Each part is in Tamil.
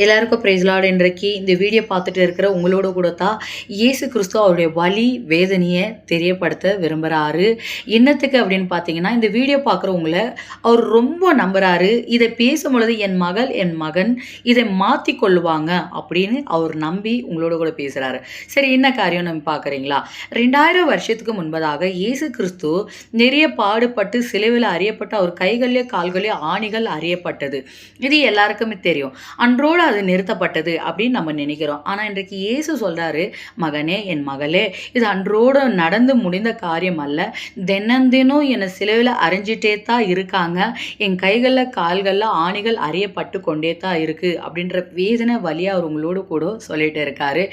எல்லாருக்கும் பிரைஸ் லார்ட். இன்றைக்கு இந்த வீடியோ பார்த்துட்டு இருக்கிற உங்களோட கூட தான் இயேசு கிறிஸ்து அவருடைய வலி வேதனையை தெரியப்படுத்த விரும்புகிறாரு. என்னத்துக்கு அப்படின்னு பார்த்தீங்கன்னா, இந்த வீடியோ பார்க்குறவங்கள அவர் ரொம்ப நம்புகிறாரு. இதை பேசும்பொழுது என் மகள் என் மகன் இதை மாற்றி கொள்ளுவாங்க அப்படின்னு அவர் நம்பி உங்களோட கூட பேசுகிறாரு. சரி, என்ன காரியம் நம்ம பார்க்குறீங்களா? 2000 வருஷத்துக்கு முன்பதாக இயேசு கிறிஸ்து நிறைய பாடுபட்டு சிலுவையில் அறியப்பட்டு அவர் கைகளிலே கால்களே ஆணிகள் அறியப்பட்டது. இது எல்லாருக்குமே தெரியும். அன்றோடு அது நிறுத்தப்பட்டது அப்படின்னு நம்ம நினைக்கிறோம். ஆனால் இன்றைக்கு இயேசு சொல்கிறாரு, மகனே என் மகளே, இது அன்றோடு நடந்து முடிந்த காரியம் அல்ல. தினம் என்னை சிலுவையில் அரைஞ்சிட்டே தான் இருக்காங்க. என் கைகளில் கால்களில் ஆணிகள் அறியப்பட்டு கொண்டே தான் இருக்குது அப்படின்ற வேதனை வழியாக அவர் உங்களோடு கூட சொல்லிட்டு இருக்காரு.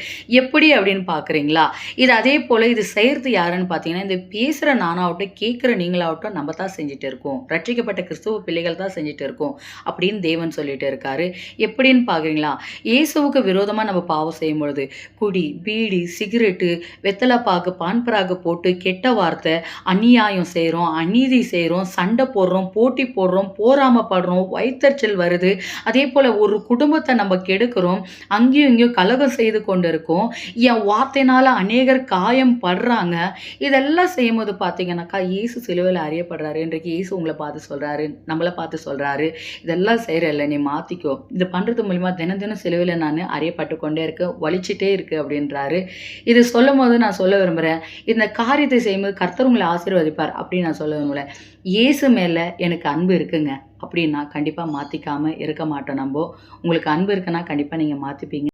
எப்படி அப்படின்னு பார்க்குறீங்களா? இது அதே போல் இது செய்கிறது யாருன்னு பார்த்தீங்கன்னா, இந்த பேசுகிற நானாகட்டும் கேட்குற நீங்களாகட்டும் நம்ம தான் செஞ்சுட்டு இருக்கோம். ரட்சிக்கப்பட்ட கிறிஸ்துவ பிள்ளைகள் தான் செஞ்சுட்டு இருக்கோம் அப்படின்னு தேவன் சொல்லிட்டு இருக்காரு. எப்படின்னு பார்க்குறீங்களா? இயேசுவுக்கு விரோதமாக நம்ம பாவம் செய்யும் பொழுது குடி, பீடி, சிகரெட்டு, வெத்தலைப்பாக்கு, பான்பராகு போட்டு கெட்ட வார்த்தை, அநியாயம் செய்கிறோம், அநீதி செய்கிறோம், சண்டை போடுறோம், போட்டி போடுறோம், போராமப்படுறோம், வயிற்றச்சல் வருது. அதே போல் ஒரு குடும்பத்தை நம்ம கெடுக்கிறோம், அங்கேயும் இங்கேயும் கலகம் செய்து கொண்டு இருக்கோம். என் வார்த்தையினால் அநேகர் காயம் படுறாங்க. இதெல்லாம் செய்யும்போது பார்த்தீங்கன்னாக்கா இயேசு சிலுவையில் அறியப்படுறாரு. இன்றைக்கு இயேசு உங்களை பார்த்து சொல்கிறாரு, நம்மளை பார்த்து சொல்கிறாரு, இதெல்லாம் செய்கிறல்ல நீ மாற்றிக்கோ. இது பண்ணுறது மூலிமா தினம் சிலுவையில் நான் அறியப்பட்டு கொண்டே இருக்கேன், வலிச்சிட்டே இருக்குது அப்படின்றாரு. இது சொல்லும் போது நான் சொல்ல விரும்புகிறேன், இந்த காரியத்தை செய்யும்போது கர்த்தர் உங்களை ஆசீர்வதிப்பார் அப்படின்னு நான் சொல்ல விரும்புகிறேன். இயேசு மேலே எனக்கு அன்பு இருக்குங்க அப்படின்னா கண்டிப்பாக மாற்றிக்காமல் இருக்க மாட்டோம். உங்களுக்கு அன்பு இருக்குன்னா கண்டிப்பாக நீங்கள் மாற்றிப்பீங்க.